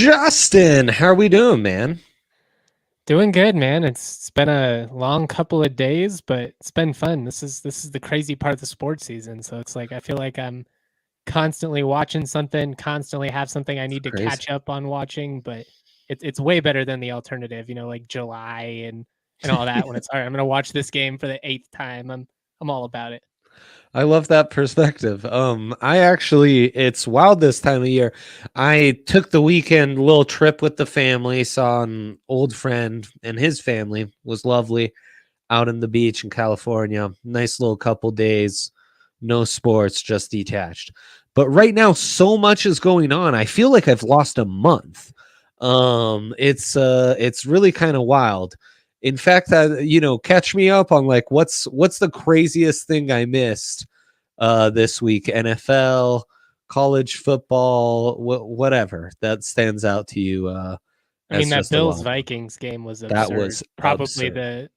Justin, how are we doing, man? Doing good, man. It's been a long couple of days, but it's been fun. This is the crazy part of the sports season. So it's like I feel like I'm constantly watching something, constantly have something I need to Crazy. catch up on watching, but it's way better than the alternative, like July and all that when it's all right, I'm gonna watch this game for the eighth time. I'm all about it. I love that perspective. It's wild this time of year. I took the weekend little trip with the family, saw an old friend and his family. Was lovely out in the beach in California. Nice little couple days, no sports, just detached. But right now, so much is going on. I feel like I've lost a month. It's really kind of wild. In fact, catch me up on like what's the craziest thing I missed this week? NFL, college football, whatever that stands out to you I mean, as that just a Bills wild one. Vikings game was That absurd. was Probably absurd.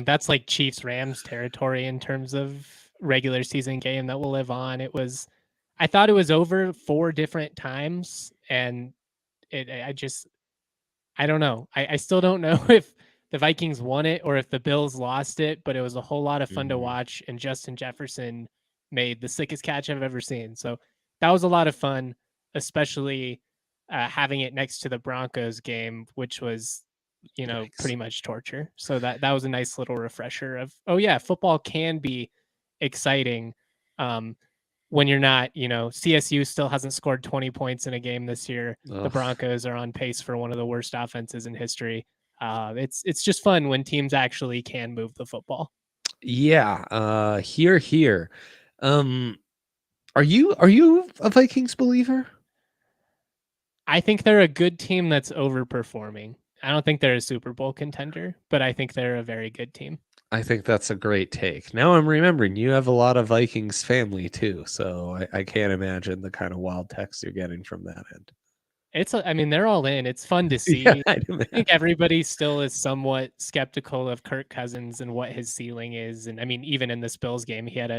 that's like Chiefs Rams territory in terms of regular season game that will live on. I thought it was over 4 different times, and I don't know. I still don't know if the Vikings won it or if the Bills lost it, but it was a whole lot of fun to Mhm. watch. And Justin Jefferson made the sickest catch I've ever seen. So that was a lot of fun, especially having it next to the Broncos game, which was, Yikes. pretty much torture. So that was a nice little refresher of, oh yeah, football can be exciting. Um, when you're not, CSU still hasn't scored 20 points in a game this year. The Ugh. Broncos are on pace for one of the worst offenses in history. It's just fun when teams actually can move the football. Yeah, here. Um, are you a Vikings believer? I think they're a good team that's overperforming. I don't think they're a Super Bowl contender, but I think they're a very good team. I think that's a great take. Now I'm remembering you have a lot of Vikings family too, so I can't imagine the kind of wild text you're getting from that end. I mean, they're all in. It's fun to Yeah, see. I'd I think imagine. everybody still is somewhat skeptical of Kirk Cousins and what his ceiling is. And I mean, even in this Bills game, he had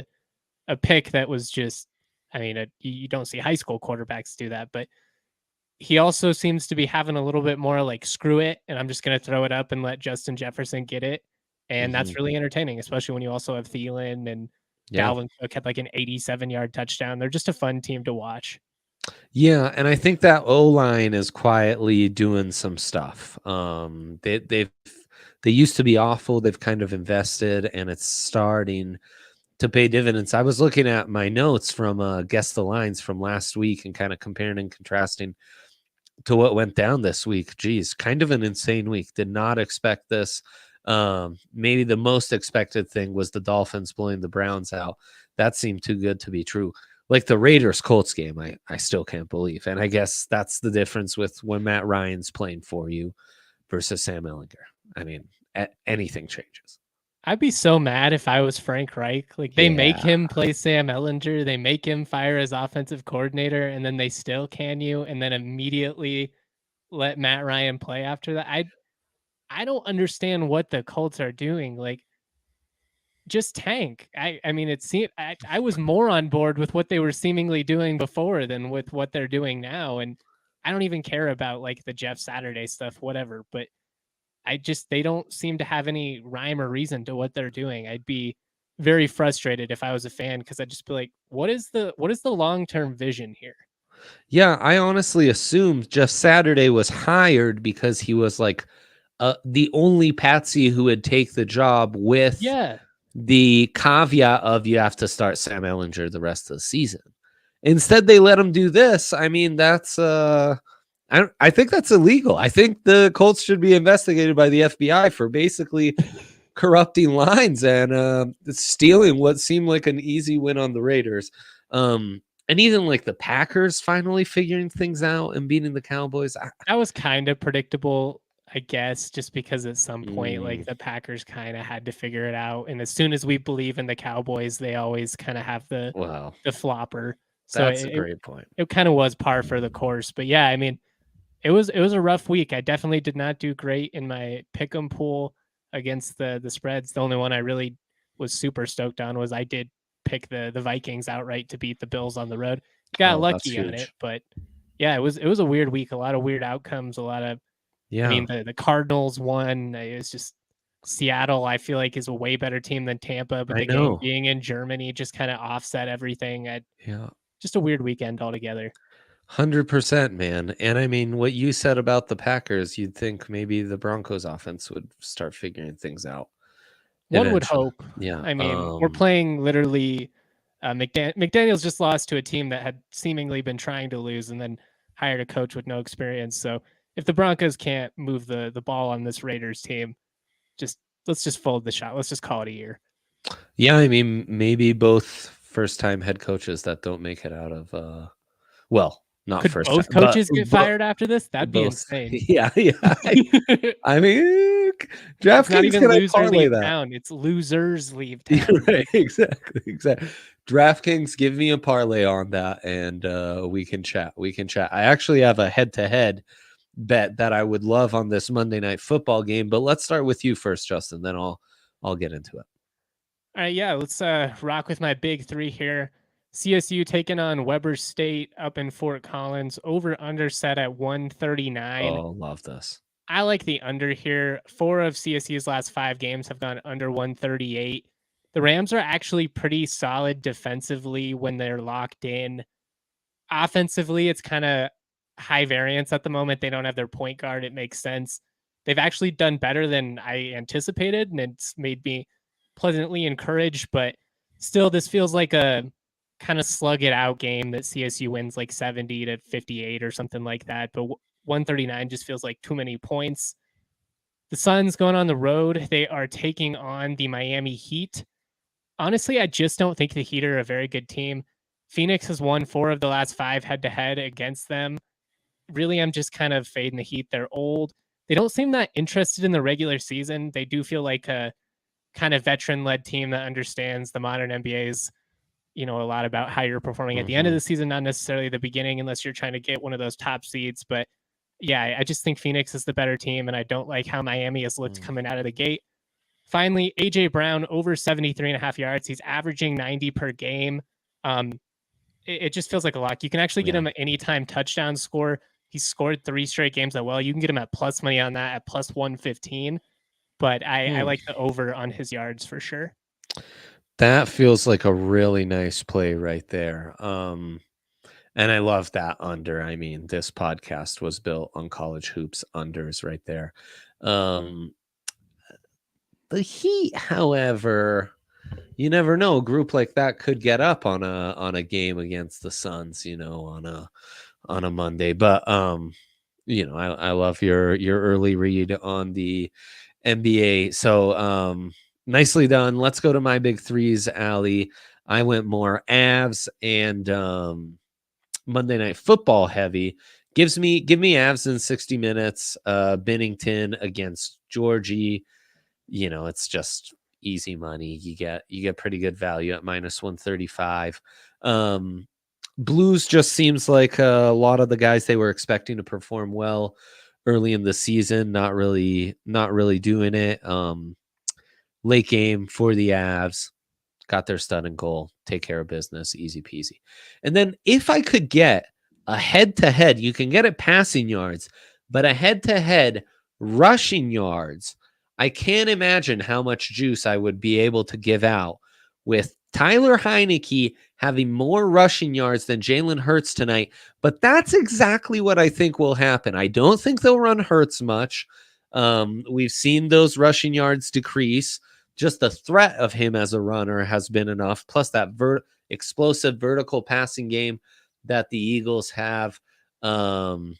a pick that was just, I mean, you don't see high school quarterbacks do that, but he also seems to be having a little bit more like screw it, and I'm just going to throw it up and let Justin Jefferson get it. And Hmm. that's really entertaining, especially when you also have Thielen and Yeah. Dalvin Cook had like an 87-yard touchdown. They're just a fun team to watch. Yeah, and I think that O line is quietly doing some stuff. They used to be awful. They've kind of invested, and it's starting to pay dividends. I was looking at my notes from Guess the Lines from last week and kind of comparing and contrasting to what went down this week. Geez, kind of an insane week. Did not expect this. Maybe the most expected thing was the Dolphins blowing the Browns out. That seemed too good to be true. Like the Raiders Colts game, I still can't believe. And I guess that's the difference with when Matt Ryan's playing for you versus Sam Ellinger. I mean, anything changes. I'd be so mad if I was Frank Reich. Like they make Yeah. him play Sam Ellinger, they make him fire as offensive coordinator, and then they still can you, and then immediately let Matt Ryan play after that. I don't understand what the Colts are doing. Like just tank. I mean, it seemed I was more on board with what they were seemingly doing before than with what they're doing now. And I don't even care about like the Jeff Saturday stuff, whatever. But they don't seem to have any rhyme or reason to what they're doing. I'd be very frustrated if I was a fan because I'd just be like, what is the long term vision here? Yeah, I honestly assumed Jeff Saturday was hired because he was like the only patsy who would take the job with Yeah, the caveat of you have to start Sam Ellinger the rest of the season. Instead, they let him do this. I mean, that's I think that's illegal. I think the Colts should be investigated by the FBI for basically corrupting lines and stealing what seemed like an easy win on the Raiders. And even like the Packers finally figuring things out and beating the Cowboys. that was kind of predictable, I guess, just because at some point, Mm, like the Packers kind of had to figure it out. And as soon as we believe in the Cowboys, they always kind of have well, the flopper. So that's a great point. it kind of was par for the course. But yeah, I mean, it was a rough week. I definitely did not do great in my pick'em pool against the spreads. The only one I really was super stoked on was I did pick the Vikings outright to beat the Bills on the road. Got Oh, that's lucky on it, huge. but Yeah, it was a weird week. A lot of weird outcomes. A lot of, I mean, the Cardinals won. It's just Seattle. I feel like is a way better team than Tampa, but I the game know. being in Germany just kind of offset everything. Yeah. Just a weird weekend altogether. 100%, man. And I mean, what you said about the Packers, you'd think maybe the Broncos offense would start figuring things out One would eventually. hope. Yeah. I mean, we're playing literally. McDaniel's just lost to a team that had seemingly been trying to lose, and then hired a coach with no experience. So if the Broncos can't move the ball on this Raiders team, let's just fold the shot. Let's just call it a year. Yeah, I mean, maybe both first-time head coaches that don't make it out of well, not Could first time, both coaches get fired after this? That'd be both. insane. Yeah, yeah. I mean, It's not DraftKings even can I loser parlay leave that? town. It's losers leave town. Right, exactly. DraftKings, give me a parlay on that, and we can chat. I actually have a head-to-head bet that I would love on this Monday Night Football game, but let's start with you first, Justin. Then I'll get into it. All right, yeah, let's rock with my big three here. CSU taking on Weber State up in Fort Collins. Over under set at 139. Oh, love this. I like the under here. 4 of CSU's last 5 games have gone under 138. The Rams are actually pretty solid defensively when they're locked in. Offensively, it's kind of high variance at the moment. They don't have their point guard. It makes sense. They've actually done better than I anticipated, and it's made me pleasantly encouraged. But still, this feels like a kind of slug it out game that CSU wins like 70 to 58 or something like that. But 139 just feels like too many points. The Suns going on the road. They are taking on the Miami Heat. Honestly, I just don't think the Heat are a very good team. Phoenix has won 4 of the last 5 head-to-head against them. Really, I'm just kind of fading the Heat. They're old. They don't seem that interested in the regular season. They do feel like a kind of veteran-led team that understands the modern NBA's, a lot about how you're performing at the end of the season, not necessarily the beginning, unless you're trying to get one of those top seeds. But yeah, I just think Phoenix is the better team, and I don't like how Miami has looked coming out of the gate. Finally, AJ Brown over 73.5 yards. He's averaging 90 per game. It just feels like a lot. You can actually get him at anytime touchdown score. He's scored 3 straight games at well. You can get him at plus money on that at plus 115. But I like the over on his yards for sure. That feels like a really nice play right there. And I love that under. I mean, this podcast was built on college hoops unders right there. The Heat, however, you never know. A group like that could get up on a game against the Suns, on a Monday. But I love your early read on the NBA. So nicely done. Let's go to my big threes, Allie. I went more Avs and Monday Night Football heavy. Give me Avs in 60 minutes. Bennington against Georgie. It's just easy money. You get pretty good value at minus 135. Blues just seems like a lot of the guys they were expecting to perform well early in the season, not really doing it. Late game for the Avs, got their stud and goal, take care of business, easy peasy. And then if I could get a head-to-head, you can get it passing yards, but a head-to-head rushing yards, I can't imagine how much juice I would be able to give out with Tyler Heineke having more rushing yards than Jalen Hurts tonight. But that's exactly what I think will happen. I don't think they'll run Hurts much. We've seen those rushing yards decrease. Just the threat of him as a runner has been enough. Plus that explosive vertical passing game that the Eagles have, is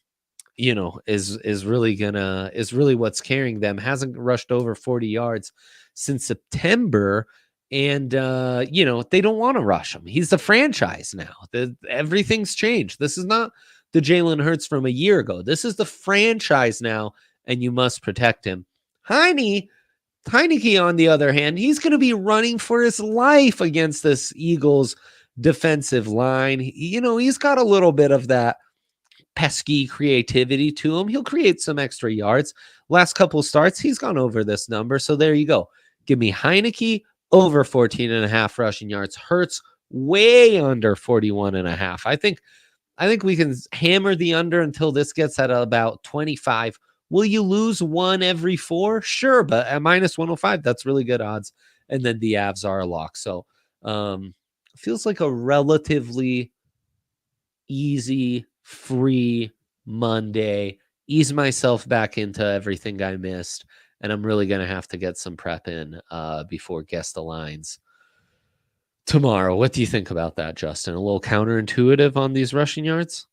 really what's carrying them. Hasn't rushed over 40 yards since September. And, they don't want to rush him. He's the franchise now. Everything's changed. This is not the Jalen Hurts from a year ago. This is the franchise now, and you must protect him. Heineke, on the other hand, he's going to be running for his life against this Eagles defensive line. He's got a little bit of that pesky creativity to him. He'll create some extra yards. Last couple starts, he's gone over this number. So there you go. Give me Heineke over 14.5 rushing yards. Hurts way under 41.5. I think I think we can hammer the under until this gets at about 25. Will you lose one every 4? Sure, but at minus 105, that's really good odds. And then the Avs are a lock. So feels like a relatively easy, free Monday. Ease myself back into everything I missed. And I'm really going to have to get some prep in before Guess the Lines tomorrow. What do you think about that, Justin? A little counterintuitive on these rushing yards?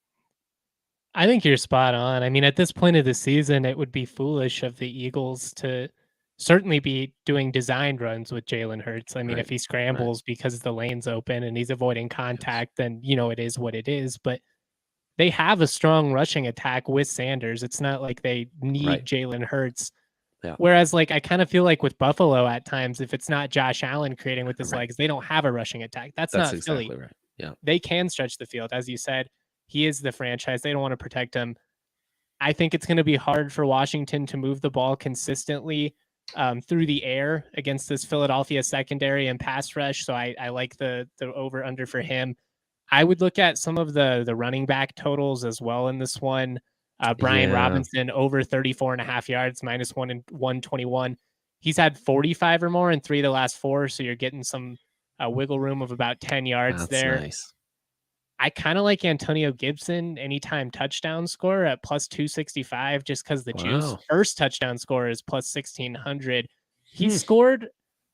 I think you're spot on. I mean, at this point of the season, it would be foolish of the Eagles to certainly be doing designed runs with Jalen Hurts. I mean, if he scrambles because the lane's open and he's avoiding contact, then, it is what it is. But they have a strong rushing attack with Sanders. It's not like they need Jalen Hurts. Yeah. Whereas, I kind of feel like with Buffalo at times, if it's not Josh Allen creating with his legs, they don't have a rushing attack. That's not exactly Philly. Right. Yeah. They can stretch the field. As you said, he is the franchise. They don't want to protect him. I think it's going to be hard for Washington to move the ball consistently through the air against this Philadelphia secondary and pass rush. So I like the over under for him. I would look at some of the running back totals as well in this one. Brian Robinson over 34.5 yards, minus 121. He's had 45 or more in 3 of the last 4. So you're getting some wiggle room of about 10 yards there. Nice. I kind of like Antonio Gibson anytime touchdown score at plus 265 just because the juice. First touchdown score is plus 1600. He scored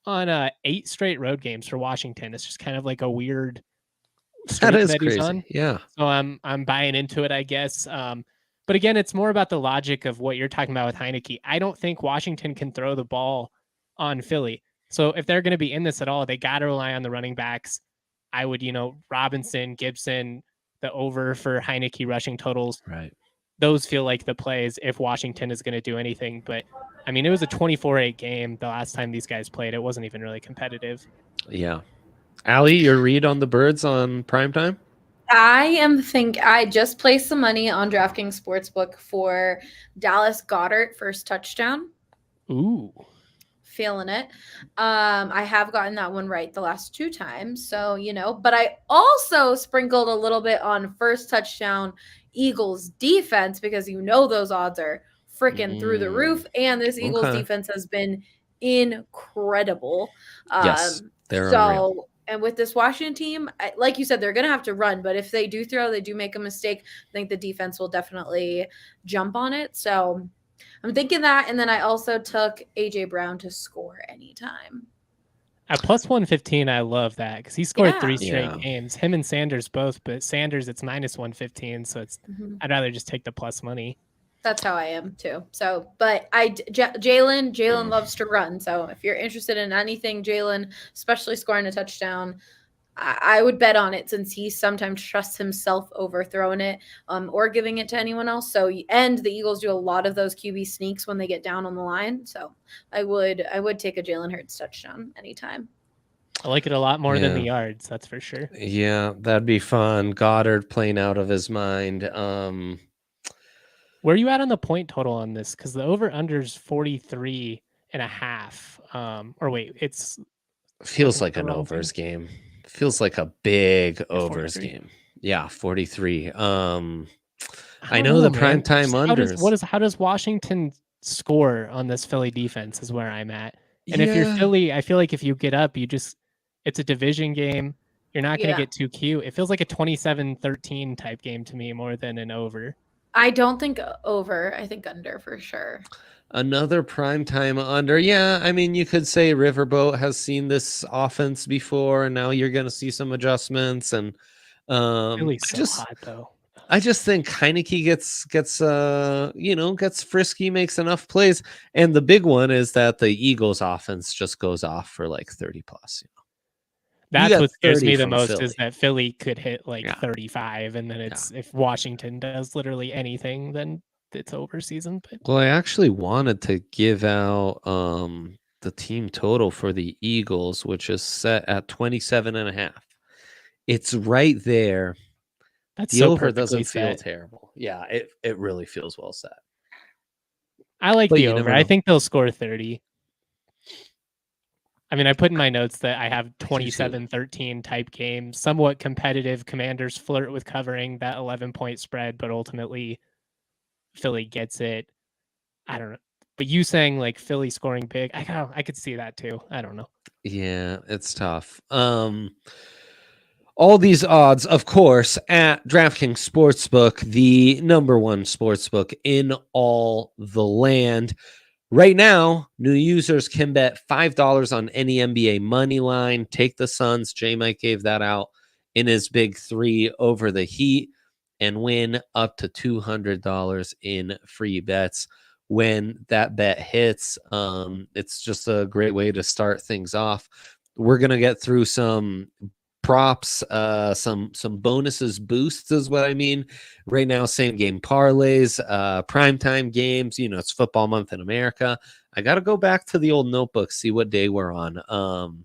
on 8 straight road games for Washington. It's just kind of like a weird streak that he's on. Yeah. So I'm buying into it, I guess. But again, it's more about the logic of what you're talking about with Heineke. I don't think Washington can throw the ball on Philly. So if they're going to be in this at all, they got to rely on the running backs. I would, Robinson, Gibson, the over for Heineke rushing totals. Right. Those feel like the plays if Washington is going to do anything. But, I mean, it was a 24-8 game the last time these guys played. It wasn't even really competitive. Yeah. Allie, your read on the Birds on primetime? I just placed some money on DraftKings Sportsbook for Dallas Goedert first touchdown. Ooh. Feeling it. I have gotten that one right the last 2 times. So, but I also sprinkled a little bit on first touchdown Eagles defense because those odds are freaking through the roof. And this Eagles defense has been incredible. Yes, they're unreal. And with this Washington team, like you said, they're going to have to run. But if they do throw, they do make a mistake, I think the defense will definitely jump on it. So I'm thinking that. And then I also took A.J. Brown to score anytime. At plus 115, I love that because he scored 3 straight games. Him and Sanders both, but Sanders, it's minus 115. So I'd rather just take the plus money. That's how I am too. So, but Jalen loves to run. So if you're interested in anything, Jalen, especially scoring a touchdown, I would bet on it since he sometimes trusts himself over throwing it or giving it to anyone else. So, and the Eagles do a lot of those QB sneaks when they get down on the line. So I would take a Jalen Hurts touchdown anytime. I like it a lot more than the yards. That's for sure. Yeah, that'd be fun. Goddard playing out of his mind. Where are you at on the point total on this? Because the over-under is 43.5. Or wait, it's... Feels like an overs game. Feels like a big overs game. Yeah, 43. I know the primetime unders. How does Washington score on this Philly defense is where I'm at. And if you're Philly, I feel like if you get up, it's a division game. You're not going to get too cute. It feels like a 27-13 type game to me more than an over. I don't think over. I think under for sure. Another primetime under. Yeah, I mean, you could say Riverboat has seen this offense before, and now you're going to see some adjustments. And Philly's so hot, though. I just think Heineke gets frisky, makes enough plays. And the big one is that the Eagles offense just goes off for like 30 plus. That's what scares me the most is that Philly could hit 35, and then if Washington does literally anything, then it's over season. But... Well, I actually wanted to give out the team total for the Eagles, which is set at 27.5. It's right there. That's the over doesn't feel terrible. Yeah, it really feels well set. I like the over. I think they'll score 30. I mean, I put in my notes that I have I do too. 27-13 type game, somewhat competitive. Commanders flirt with covering that 11-point spread, but ultimately Philly gets it. I don't know. But you saying like Philly scoring big, I could see that too. I don't know. Yeah, it's tough. All these odds, of course, at DraftKings Sportsbook, the number one sportsbook in all the land. Right now, new users can bet $5 on any NBA money line. Take the Suns. J Mike gave that out in his big three over the Heat and win up to $200 in free bets when that bet hits. It's just a great way to start things off. We're going to get through some props, some bonuses, boosts is what I mean. Right now, same game parlays, primetime games. You know, it's football month in America. I got to go back to the old notebook, see what day we're on.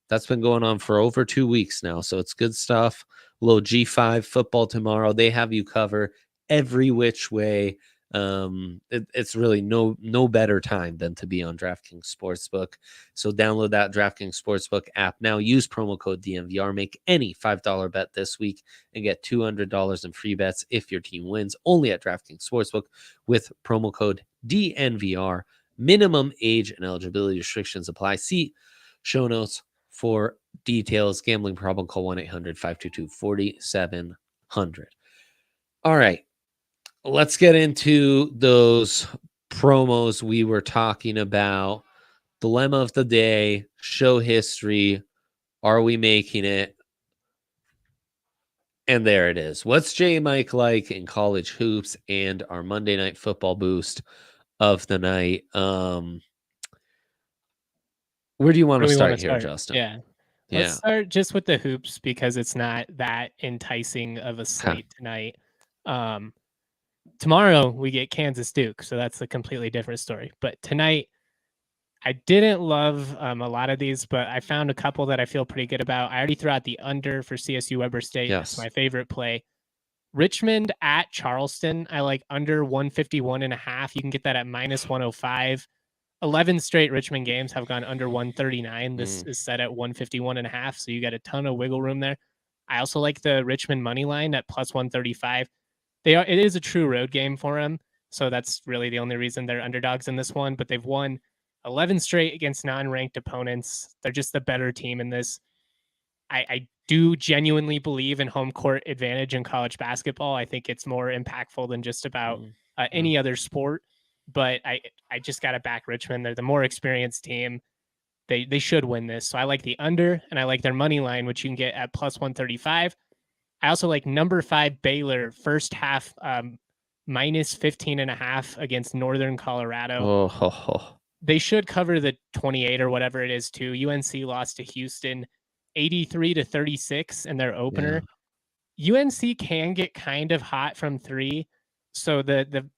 That's been going on for over 2 weeks now, so it's good stuff. A little G5 football tomorrow. They have you cover every which way. It's really no better time than to be on DraftKings Sportsbook. So download that DraftKings Sportsbook app now. Use promo code DNVR. Make any $5 bet this week and get $200 in free bets if your team wins. Only at DraftKings Sportsbook with promo code DNVR. Minimum age and eligibility restrictions apply. See show notes for details. Gambling problem, call 1-800-522-4700. All right. Let's get into those promos we were talking about. Dilemma of the day, show history. Are we making it? And there it is. What's J Mike like in college hoops and our Monday Night Football boost of the night? Where do you want to start here, Justin? Yeah. Let's start just with the hoops because it's not that enticing of a slate tonight. Tomorrow we get Kansas Duke, so that's a completely different story. But tonight, I didn't love a lot of these, but I found a couple that I feel pretty good about. I already threw out the under for CSU Weber State. Yes. That's my favorite play. Richmond at Charleston, I like under 151.5. You can get that at minus 105. 11 straight Richmond games have gone under 139. This is set at 151.5, so you got a ton of wiggle room there. I also like the Richmond money line at plus 135. It is a true road game for them, so that's really the only reason they're underdogs in this one, but they've won 11 straight against non-ranked opponents. They're just the better team in this. I do genuinely believe in home court advantage in college basketball. I think it's more impactful than just about any other sport, but I just got to back Richmond. They're the more experienced team. They should win this. So I like the under, and I like their money line, which you can get at plus 135. I also like number 5 Baylor first half minus 15.5 against Northern Colorado. They should cover the 28 or whatever it is too. UNC lost to Houston 83-36 in their opener. Yeah. UNC can get kind of hot from 3. So the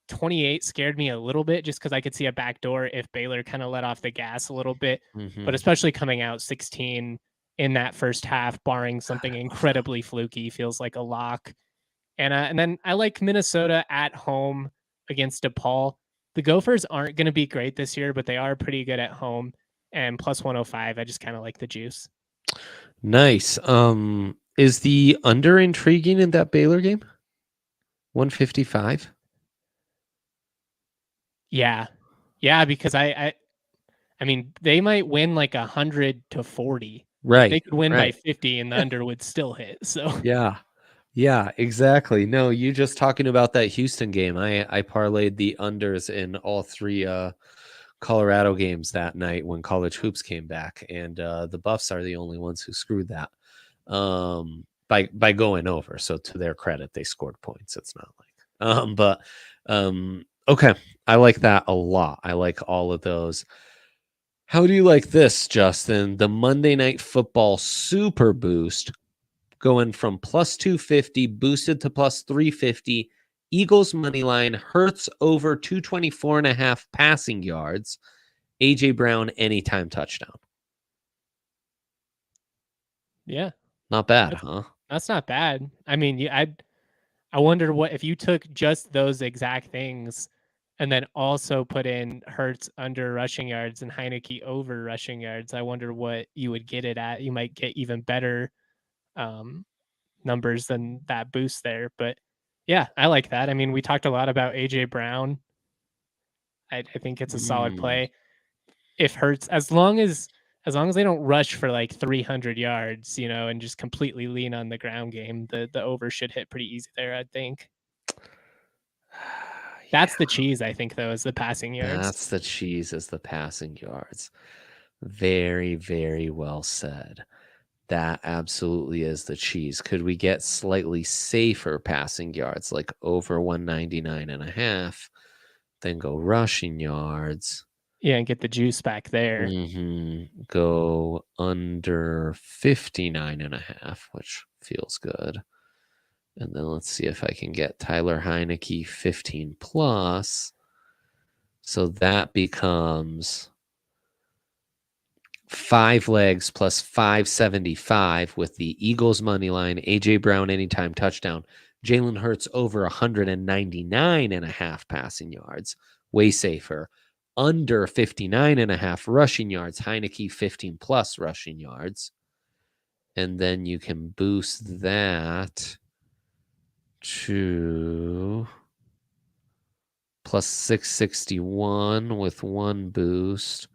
28 scared me a little bit just because I could see a backdoor if Baylor kind of let off the gas a little bit, but especially coming out 16 in that first half, barring something incredibly fluky, feels like a lock. And then I like Minnesota at home against DePaul. The Gophers aren't going to be great this year, but they are pretty good at home. And plus 105, I just kind of like the juice. Nice. Is the under intriguing in that Baylor game? 155? Yeah. Yeah, because I mean, they might win like 100-40. Right. Like they could win by 50 and the under would still hit. So yeah, exactly. No, you just talking about that Houston game. I parlayed the unders in all 3 Colorado games that night when college hoops came back, and the Buffs are the only ones who screwed that by going over. So to their credit, they scored points. It's not like okay, I like that a lot. I like all of those. How do you like this, Justin? The Monday Night Football Super Boost going from plus 250 boosted to plus 350. Eagles money line, Hurts over 224.5 passing yards. AJ Brown anytime touchdown. Yeah, not bad, huh? That's not bad. I mean, I wonder what if you took just those exact things and then also put in Hurts under rushing yards and Heineke over rushing yards, I wonder what you would get it at. You might get even better numbers than that boost there. But yeah, I like that. I mean, we talked a lot about AJ Brown. I think it's a solid play. If Hurts, as long as they don't rush for like 300 yards, and just completely lean on the ground game, the over should hit pretty easy there, I think. That's the cheese, I think, though, is the passing yards. That's the cheese, is the passing yards. Very, very well said. That absolutely is the cheese. Could we get slightly safer passing yards, like over 199.5, then go rushing yards? Yeah, and get the juice back there. Go under 59.5, which feels good. And then let's see if I can get Tyler Heineke 15 plus. So that becomes 5 legs plus 575 with the Eagles money line, AJ Brown anytime touchdown, Jalen Hurts over 199.5 passing yards, way safer. Under 59.5 rushing yards, Heineke 15 plus rushing yards. And then you can boost that to plus 661 with one boost,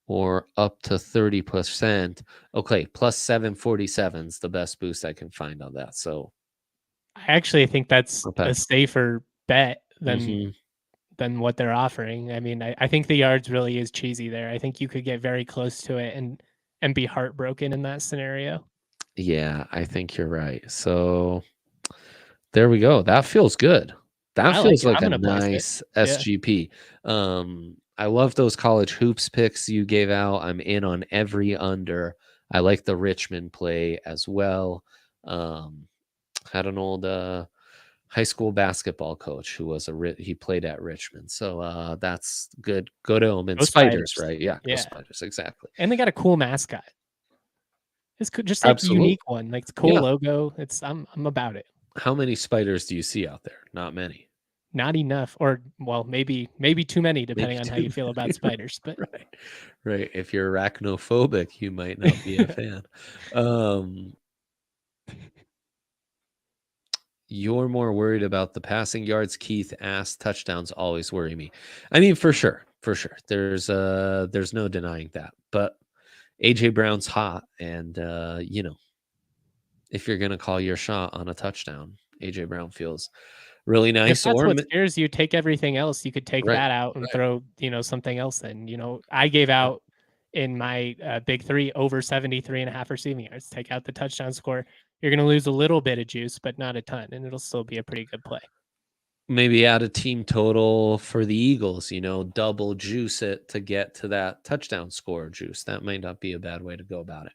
or up to 30%. Okay, plus 747 is the best boost I can find on that. So I actually think that's a safer bet than what they're offering. I mean, I think the yards really is cheesy there. I think you could get very close to it and be heartbroken in that scenario. Yeah, I think you're right. So there we go. That feels good. That feels like a nice SGP. I love those college hoops picks you gave out. I'm in on every under. I like the Richmond play as well. Had an old high school basketball coach who was he played at Richmond. So that's good. Go to him. And Spiders, right? Yeah, go Spiders, exactly. And they got a cool mascot. It's just like a unique one. Like it's a cool logo. I'm about it. How many spiders do you see out there? Not many. Not enough, or well, maybe too many, depending on how you feel about spiders. But right. If you're arachnophobic, you might not be a fan. You're more worried about the passing yards. Keith asked. Touchdowns always worry me. I mean, for sure. There's no denying that. But AJ Brown's hot, and if you're gonna call your shot on a touchdown, AJ Brown feels really nice. If that's what scares you, take everything else. You could take that out and throw, something else in. I gave out in my big three over 73.5 receiving yards. Take out the touchdown score. You're going to lose a little bit of juice, but not a ton, and it'll still be a pretty good play. Maybe add a team total for the Eagles, double juice it to get to that touchdown score juice. That might not be a bad way to go about it.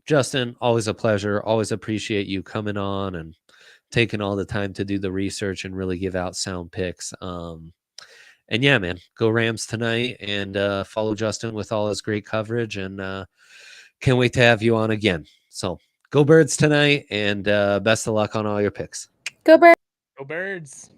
Justin, always a pleasure. Always appreciate you coming on and taking all the time to do the research and really give out sound picks. And yeah, man, go Rams tonight, and follow Justin with all his great coverage, and can't wait to have you on again. So go Birds tonight, and best of luck on all your picks. Go Birds. Go Birds.